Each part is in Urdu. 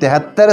73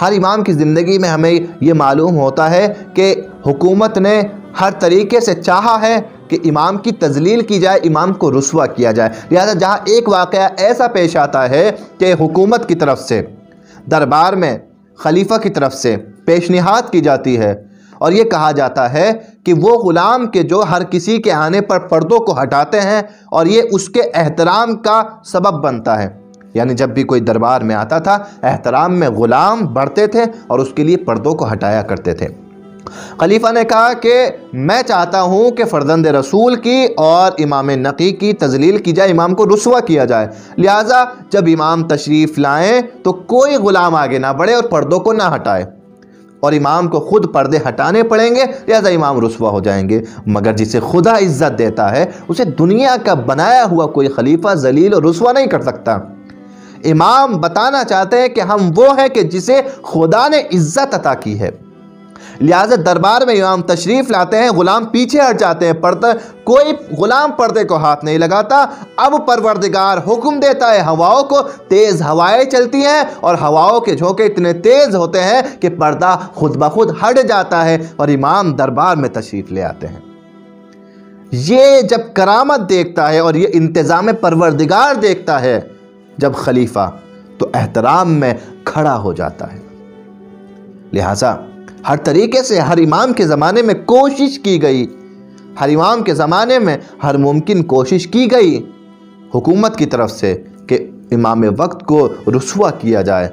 ہر امام کی زندگی میں ہمیں یہ معلوم ہوتا ہے کہ حکومت نے ہر طریقے سے چاہا ہے کہ امام کی تذلیل کی جائے، امام کو رسوا کیا جائے۔ لہذا جہاں ایک واقعہ ایسا پیش آتا ہے کہ حکومت کی طرف سے، دربار میں خلیفہ کی طرف سے پیشنہاد کی جاتی ہے اور یہ کہا جاتا ہے کہ وہ غلام کے جو ہر کسی کے آنے پر پردوں کو ہٹاتے ہیں اور یہ اس کے احترام کا سبب بنتا ہے، یعنی جب بھی کوئی دربار میں آتا تھا احترام میں غلام بڑھتے تھے اور اس کے لیے پردوں کو ہٹایا کرتے تھے۔ خلیفہ نے کہا کہ میں چاہتا ہوں کہ فرزند رسول کی اور امام نقی کی تذلیل کی جائے، امام کو رسوا کیا جائے، لہٰذا جب امام تشریف لائیں تو کوئی غلام آگے نہ بڑھے اور پردوں کو نہ ہٹائے، اور امام کو خود پردے ہٹانے پڑیں گے، لہٰذا امام رسوا ہو جائیں گے۔ مگر جسے خدا عزت دیتا ہے اسے دنیا کا بنایا ہوا کوئی خلیفہ ذلیل اور رسوا نہیں کر سکتا۔ امام بتانا چاہتے ہیں کہ ہم وہ ہیں کہ جسے خدا نے عزت عطا کی ہے، لہٰذا دربار میں امام تشریف لاتے ہیں، غلام پیچھے ہٹ جاتے ہیں، کوئی غلام پردے کو ہاتھ نہیں لگاتا۔ اب پروردگار حکم دیتا ہے ہواؤں کو، تیز ہوائیں چلتی ہیں اور ہواؤں کے جھونکے اتنے تیز ہوتے ہیں کہ پردہ خود بخود ہٹ جاتا ہے اور امام دربار میں تشریف لے آتے ہیں۔ یہ جب کرامت دیکھتا ہے اور یہ انتظام پروردگار دیکھتا ہے جب خلیفہ، تو احترام میں کھڑا ہو جاتا ہے۔ لہٰذا ہر طریقے سے ہر امام کے زمانے میں کوشش کی گئی، ہر امام کے زمانے میں ہر ممکن کوشش کی گئی حکومت کی طرف سے کہ امام وقت کو رسوا کیا جائے،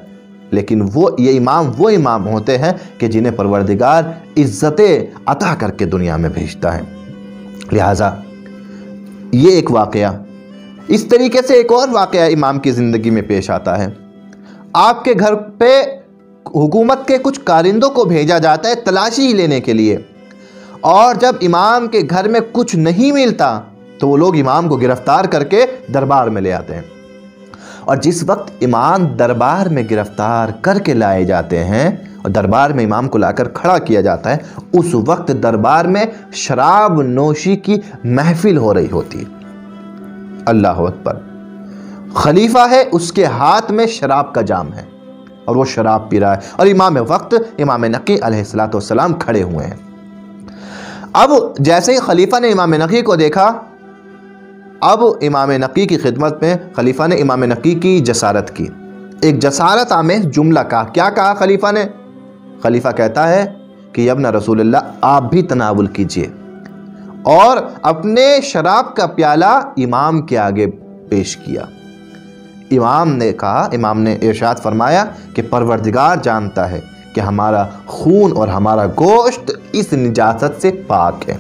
لیکن یہ امام ہوتے ہیں کہ جنہیں پروردگار عزتیں عطا کر کے دنیا میں بھیجتا ہے۔ لہٰذا یہ ایک واقعہ، اس طریقے سے ایک اور واقعہ امام کی زندگی میں پیش آتا ہے۔ آپ کے گھر پہ حکومت کے کچھ کارندوں کو بھیجا جاتا ہے تلاشی لینے کے لیے، اور جب امام کے گھر میں کچھ نہیں ملتا تو وہ لوگ امام کو گرفتار کر کے دربار میں لے آتے ہیں، اور جس وقت امام دربار میں گرفتار کر کے لائے جاتے ہیں اور دربار میں امام کو لا کر کھڑا کیا جاتا ہے، اس وقت دربار میں شراب نوشی کی محفل ہو رہی ہوتی ہے۔ اللہ اکبر! خلیفہ ہے، اس کے ہاتھ میں شراب کا جام ہے اور وہ شراب پی رہا ہے، اور امام وقت امام نقی علیہ السلام کھڑے ہوئے ہیں۔ اب جیسے ہی خلیفہ نے امام نقی کو دیکھا، اب امام نقی کی خدمت میں خلیفہ نے امام نقی کی جسارت کی، ایک جسارت آمیز جملہ کہا۔ کیا کہا خلیفہ نے؟ خلیفہ کہتا ہے کہ ابن رسول اللہ آپ بھی تناول کیجئے، اور اپنے شراب کا پیالہ امام کے آگے پیش کیا۔ امام نے کہا، امام نے ارشاد فرمایا کہ پروردگار جانتا ہے کہ ہمارا خون اور ہمارا گوشت اس نجاست سے پاک ہے۔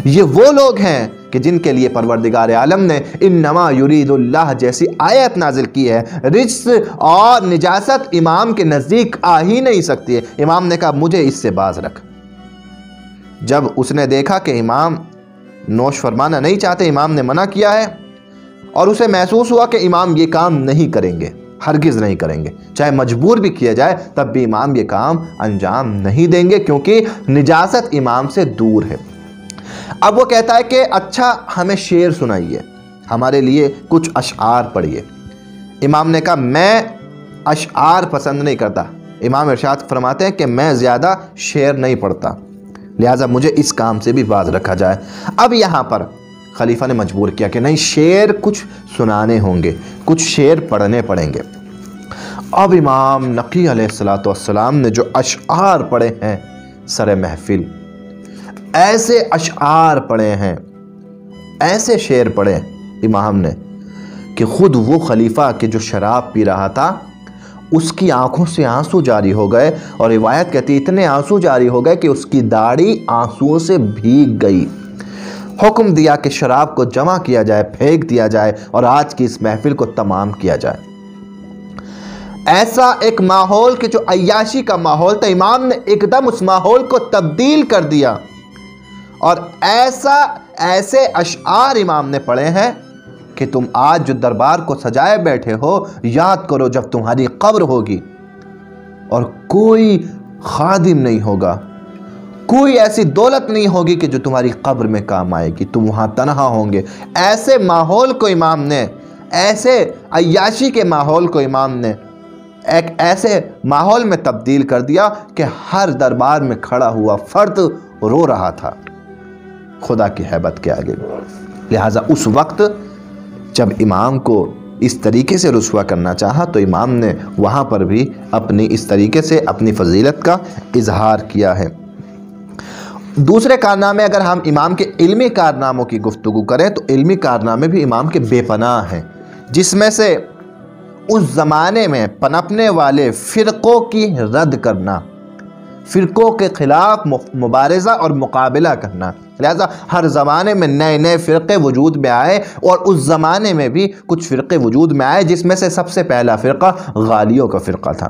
یہ وہ لوگ ہیں کہ جن کے لیے پروردگار عالم نے انما یرید اللہ جیسی آیت نازل کی ہے۔ رجس اور نجاست امام کے نزدیک آ ہی نہیں سکتی ہے۔ امام نے کہا مجھے اس سے باز رکھ۔ جب اس نے دیکھا کہ امام نوش فرمانا نہیں چاہتے، امام نے منع کیا ہے، اور اسے محسوس ہوا کہ امام یہ کام نہیں کریں گے، ہرگز نہیں کریں گے، چاہے مجبور بھی کیا جائے تب بھی امام یہ کام انجام نہیں دیں گے، کیونکہ نجاست امام سے دور ہے۔ اب وہ کہتا ہے کہ اچھا ہمیں شعر سنائیے، ہمارے لیے کچھ اشعار پڑھیے۔ امام نے کہا میں اشعار پسند نہیں کرتا۔ امام ارشاد فرماتے ہیں کہ میں زیادہ شعر نہیں پڑھتا، لہٰذا مجھے اس کام سے بھی باز رکھا جائے۔ اب یہاں پر خلیفہ نے مجبور کیا کہ نہیں، شعر کچھ سنانے ہوں گے، کچھ شعر پڑھنے پڑیں گے۔ اب امام نقی علیہ السلام نے جو اشعار پڑھے ہیں سر محفل، ایسے اشعار پڑھے ہیں، ایسے شعر پڑھے امام نے کہ خود وہ خلیفہ کہ جو شراب پی رہا تھا اس کی آنکھوں سے آنسو جاری ہو گئے، اور روایت کہتی اتنے آنسو جاری ہو گئے کہ اس کی داڑھی آنسوؤں سے بھیگ گئی۔ حکم دیا کہ شراب کو جمع کیا جائے، پھینک دیا جائے، اور آج کی اس محفل کو تمام کیا جائے۔ ایسا ایک ماحول کہ جو عیاشی کا ماحول تھا، امام نے ایک دم اس ماحول کو تبدیل کر دیا، اور ایسے اشعار امام نے پڑھے ہیں کہ تم آج جو دربار کو سجائے بیٹھے ہو، یاد کرو جب تمہاری قبر ہوگی اور کوئی خادم نہیں ہوگا، کوئی ایسی دولت نہیں ہوگی کہ جو تمہاری قبر میں کام آئے گی، تم وہاں تنہا ہوں گے۔ ایسے ماحول کو امام نے، ایسے عیاشی کے ماحول کو امام نے ایک ایسے ماحول میں تبدیل کر دیا کہ ہر دربار میں کھڑا ہوا فرد رو رہا تھا خدا کی ہیبت کے آگے۔ لہٰذا اس وقت جب امام کو اس طریقے سے رسوا کرنا چاہا تو امام نے وہاں پر بھی اپنی اس طریقے سے اپنی فضیلت کا اظہار کیا ہے۔ دوسرے کارنامے اگر ہم امام کے علمی کارناموں کی گفتگو کریں تو علمی کارنامے بھی امام کے بے پناہ ہیں، جس میں سے اس زمانے میں پنپنے والے فرقوں کی رد کرنا، فرقوں کے خلاف مبارزہ اور مقابلہ کرنا۔ لہذا ہر زمانے میں نئے نئے فرقے وجود میں آئے اور اس زمانے میں بھی کچھ فرقے وجود میں آئے، جس میں سے سب سے پہلا فرقہ غالیوں کا فرقہ تھا،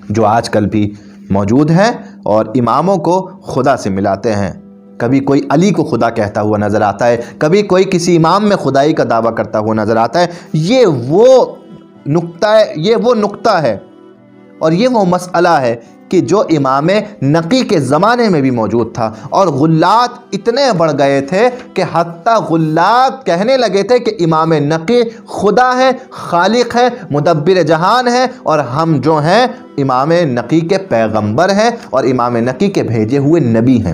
جو آج کل بھی موجود ہیں اور اماموں کو خدا سے ملاتے ہیں۔ کبھی کوئی علی کو خدا کہتا ہوا نظر آتا ہے، کبھی کوئی کسی امام میں خدائی کا دعویٰ کرتا ہوا نظر آتا ہے۔ یہ وہ نقطہ ہے اور یہ وہ مسئلہ ہے کہ جو امام نقی کے زمانے میں بھی موجود تھا، اور غلات اتنے بڑھ گئے تھے کہ حتیٰ غلات کہنے لگے تھے کہ امام نقی خدا ہے، خالق ہے، مدبر جہان ہے، اور ہم جو ہیں امام نقی کے پیغمبر ہیں اور امام نقی کے بھیجے ہوئے نبی ہیں۔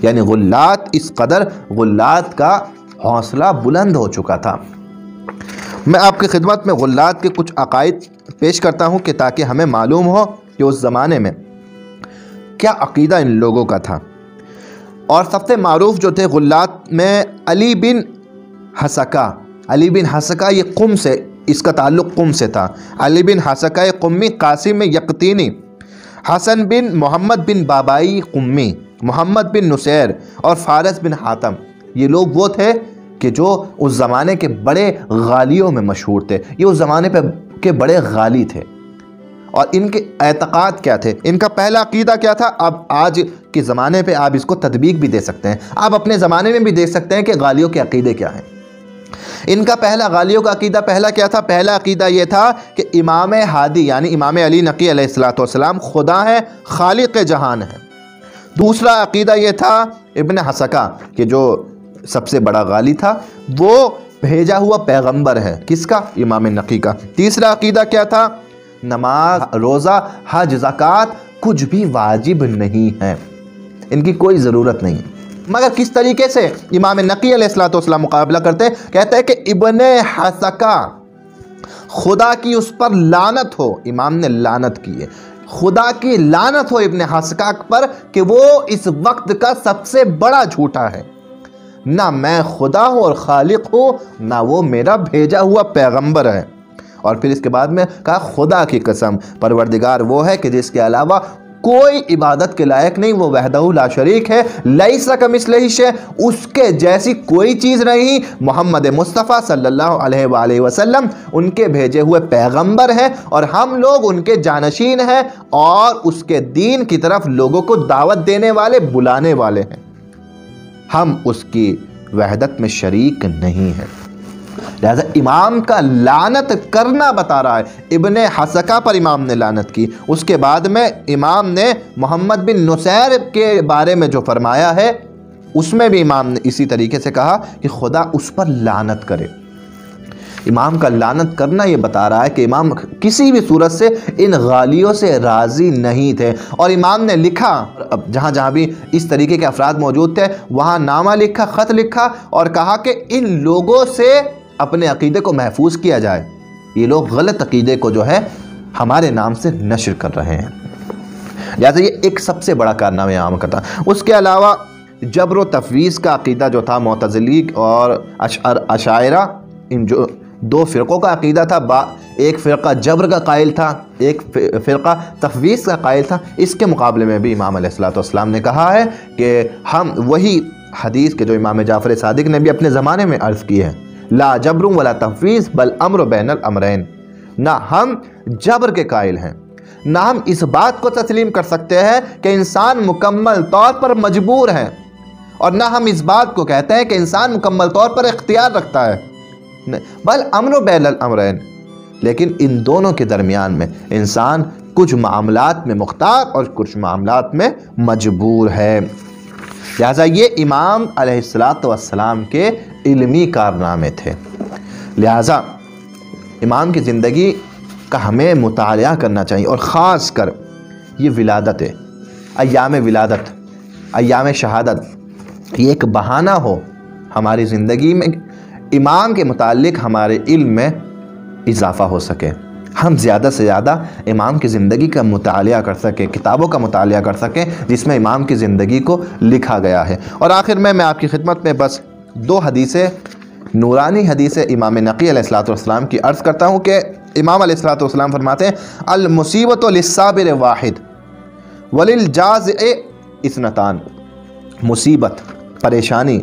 یعنی اس قدر غلات کا حوصلہ بلند ہو چکا تھا۔ میں آپ کی خدمت میں غلات کے کچھ عقائد پیش کرتا ہوں کہ تاکہ ہمیں معلوم ہو کہ اس زمانے میں کیا عقیدہ ان لوگوں کا تھا۔ اور سب سے معروف جو تھے غلات میں علی بن حسکہ، یہ قم سے، اس کا تعلق قم سے تھا۔ علی بن حسکہ قمی، قاسم یقطینی، حسن بن محمد بن بابائی قمی، محمد بن نصیر اور فارس بن حاتم، یہ لوگ وہ تھے کہ جو اس زمانے کے بڑے غالیوں میں مشہور تھے۔ یہ اس زمانے کے بڑے غالی تھے۔ اور ان کے اعتقاد کیا تھے؟ ان کا پہلا عقیدہ کیا تھا؟ اب آج کے زمانے پہ آپ اس کو تطبیق بھی دے سکتے ہیں، آپ اپنے زمانے میں بھی دیکھ سکتے ہیں کہ غالیوں کے عقیدے کیا ہیں۔ ان کا غالیوں کا عقیدہ پہلا کیا تھا؟ پہلا عقیدہ یہ تھا کہ امام ہادی یعنی امام علی نقی علیہ السلام خدا ہے، خالق جہان ہے۔ دوسرا عقیدہ یہ تھا ابن حسکہ کہ جو سب سے بڑا غالی تھا، وہ بھیجا ہوا پیغمبر ہے۔ کس کا؟ امام نقی کا۔ تیسرا عقیدہ کیا تھا؟ نماز، روزہ، حج، زکوٰۃ کچھ بھی واجب نہیں ہے، ان کی کوئی ضرورت نہیں۔ مگر کس طریقے سے امام نقی علیہ السلام مقابلہ کرتے ہیں؟ کہتے ہیں کہ ابن حسکہ، خدا کی اس پر لعنت ہو، امام نے لعنت کی ہے، خدا کی لعنت ہو ابن حسکہ پر کہ وہ اس وقت کا سب سے بڑا جھوٹا ہے۔ نہ میں خدا ہوں اور خالق ہوں، نہ وہ میرا بھیجا ہوا پیغمبر ہے۔ اور پھر اس کے بعد میں کہا خدا کی قسم، پروردگار وہ ہے کہ جس کے علاوہ کوئی عبادت کے لائق نہیں، وہ وحدہ لا شریک ہے، لیس کمثلہ شیء، اس کے جیسی کوئی چیز نہیں۔ محمد مصطفیٰ صلی اللہ علیہ وآلہ وسلم ان کے بھیجے ہوئے پیغمبر ہیں اور ہم لوگ ان کے جانشین ہیں اور اس کے دین کی طرف لوگوں کو دعوت دینے والے، بلانے والے ہیں، ہم اس کی وحدت میں شریک نہیں ہیں۔ لہذا امام کا لعنت کرنا بتا رہا ہے، ابن حسکہ پر امام نے لعنت کی۔ اس کے بعد میں امام نے محمد بن نصیر کے بارے میں جو فرمایا ہے، اس میں بھی امام نے اسی طریقے سے کہا کہ خدا اس پر لعنت کرے۔ امام کا لعنت کرنا یہ بتا رہا ہے کہ امام کسی بھی صورت سے ان غالیوں سے راضی نہیں تھے، اور امام نے لکھا، جہاں جہاں بھی اس طریقے کے افراد موجود تھے وہاں نامہ لکھا، خط لکھا اور کہا کہ ان لوگوں سے اپنے عقیدے کو محفوظ کیا جائے، یہ لوگ غلط عقیدے کو جو ہے ہمارے نام سے نشر کر رہے ہیں۔ لہٰذا یہ ایک سب سے بڑا کارنامہ امام کا تھا۔ اس کے علاوہ جبر و تفویض کا عقیدہ جو تھا، معتزلی اور اشاعرہ، ان جو دو فرقوں کا عقیدہ تھا، ایک فرقہ جبر کا قائل تھا، ایک فرقہ تفویض کا قائل تھا۔ اس کے مقابلے میں بھی امام علیہ السلام نے کہا ہے کہ ہم وہی حدیث کے جو امام جعفر صادق نے بھی اپنے زمانے میں عرض کی ہے، لا جبر ولا تفویض بل امر بین الامرین، نہ ہم جبر کے قائل ہیں، نہ ہم اس بات کو تسلیم کر سکتے ہیں کہ انسان مکمل طور پر مجبور ہے، اور نہ ہم اس بات کو کہتے ہیں کہ انسان مکمل طور پر اختیار رکھتا ہے، بل امر بین الامرین، لیکن ان دونوں کے درمیان میں انسان کچھ معاملات میں مختار اور کچھ معاملات میں مجبور ہے۔ لہٰذا یہ امام علیہ السلام کے علمی کارنامے تھے۔ لہٰذا امام کی زندگی کا ہمیں مطالعہ کرنا چاہیے، اور خاص کر یہ ولادت ہے، ایام ولادت، ایام شہادت، یہ ایک بہانہ ہو ہماری زندگی میں امام کے متعلق ہمارے علم میں اضافہ ہو سکے، ہم زیادہ سے زیادہ امام کی زندگی کا مطالعہ کر سکیں، کتابوں کا مطالعہ کر سکیں جس میں امام کی زندگی کو لکھا گیا ہے۔ اور آخر میں آپ کی خدمت میں بس 2 حدیثیں، نورانی حدیث امام نقی علیہ السلام کی عرض کرتا ہوں کہ امام علیہ السلام فرماتے ہیں المصیبت للصابر واحد وللجازع اثنتان، مصیبت، پریشانی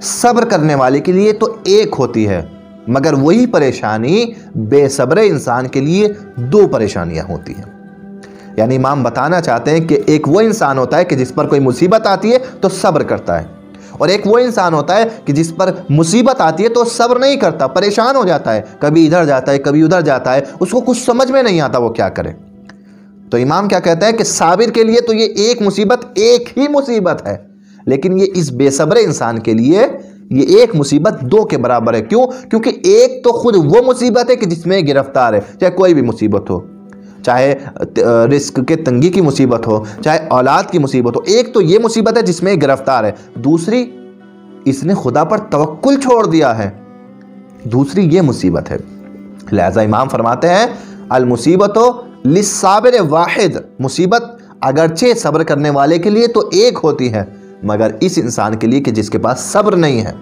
صبر کرنے والے کے لیے تو ایک ہوتی ہے، مگر وہی پریشانی بے صبر انسان کے لیے 2 پریشانیاں ہوتی ہیں۔ یعنی امام بتانا چاہتے ہیں کہ ایک وہ انسان ہوتا ہے کہ جس پر کوئی مصیبت آتی ہے تو صبر کرتا ہے، اور ایک وہ انسان ہوتا ہے کہ جس پر مصیبت آتی ہے تو صبر نہیں کرتا، پریشان ہو جاتا ہے، کبھی ادھر جاتا ہے کبھی ادھر جاتا ہے، اس کو کچھ سمجھ میں نہیں آتا وہ کیا کرے۔ تو امام کیا کہتا ہے کہ صابر کے لیے تو یہ ایک مصیبت ایک ہی مصیبت ہے، لیکن یہ اس بے صبر انسان کے لیے یہ ایک مصیبت 2 کے برابر ہے۔ کیوں؟ کیونکہ ایک تو خود وہ مصیبت ہے کہ جس میں گرفتار ہے، چاہے کوئی بھی مصیبت ہو، چاہے رزق کے تنگی کی مصیبت ہو، چاہے اولاد کی مصیبت ہو، ایک تو یہ مصیبت ہے جس میں گرفتار ہے، دوسری اس نے خدا پر توکل چھوڑ دیا ہے، دوسری یہ مصیبت ہے۔ لہذا امام فرماتے ہیں المصیبت للصابر واحد، مصیبت اگرچہ صبر کرنے والے کے لیے تو ایک ہوتی ہے، مگر اس انسان کے لیے کہ جس کے پاس صبر نہیں ہے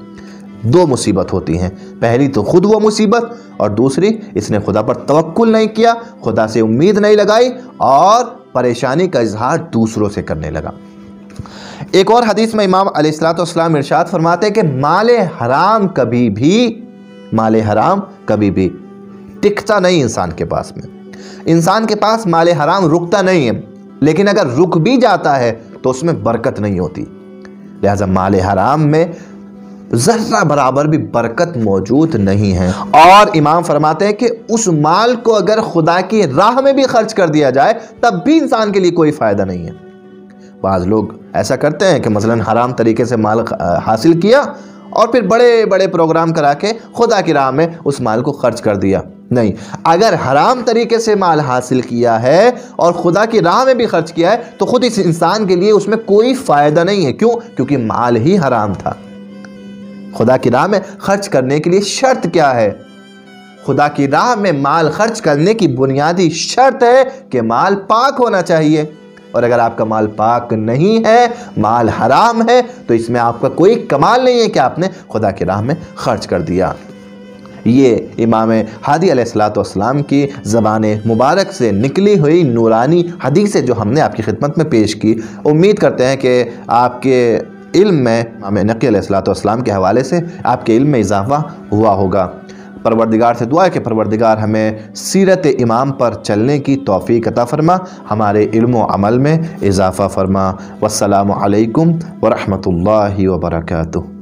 2 مصیبت ہوتی ہیں۔ پہلی تو خود وہ مصیبت، اور دوسری اس نے خدا پر توکل نہیں کیا، خدا سے امید نہیں لگائی، اور پریشانی کا اظہار دوسروں سے کرنے لگا۔ ایک اور حدیث میں امام علیہ السلام ارشاد فرماتے ہیں کہ مال حرام کبھی بھی ٹکتا نہیں انسان کے پاس میں، انسان کے پاس مال حرام رکتا نہیں ہے، لیکن اگر رک بھی جاتا ہے تو اس میں برکت نہیں ہوتی۔ لہذا مال حرام میں ذرہ برابر بھی برکت موجود نہیں ہے، اور امام فرماتے ہیں کہ اس مال کو اگر خدا کی راہ میں بھی خرچ کر دیا جائے تب بھی انسان کے لیے کوئی فائدہ نہیں ہے۔ بعض لوگ ایسا کرتے ہیں کہ مثلا حرام طریقے سے مال حاصل کیا اور پھر بڑے بڑے پروگرام کرا کے خدا کی راہ میں اس مال کو خرچ کر دیا۔ نہیں، اگر حرام طریقے سے مال حاصل کیا ہے اور خدا کی راہ میں بھی خرچ کیا ہے تو خود اس انسان کے لیے اس میں کوئی فائدہ نہیں ہے۔ کیوں؟ کیونکہ مال ہی حرام تھا۔ خدا کی راہ میں خرچ کرنے کے لیے شرط کیا ہے؟ خدا کی راہ میں مال خرچ کرنے کی بنیادی شرط ہے کہ مال پاک ہونا چاہیے، اور اگر آپ کا مال پاک نہیں ہے، مال حرام ہے، تو اس میں آپ کا کوئی کمال نہیں ہے کہ آپ نے خدا کی راہ میں خرچ کر دیا۔ یہ امام ہادی علیہ السلام کی زبان مبارک سے نکلی ہوئی نورانی حدیث جو ہم نے آپ کی خدمت میں پیش کی، امید کرتے ہیں کہ آپ کے علم میں امام نقی علیہ السلام کے حوالے سے آپ کے علم میں اضافہ ہوا ہوگا۔ پروردگار سے دعا ہے کہ پروردگار ہمیں سیرت امام پر چلنے کی توفیق عطا فرما، ہمارے علم و عمل میں اضافہ فرما۔ والسلام علیکم ورحمۃ اللہ وبرکاتہ۔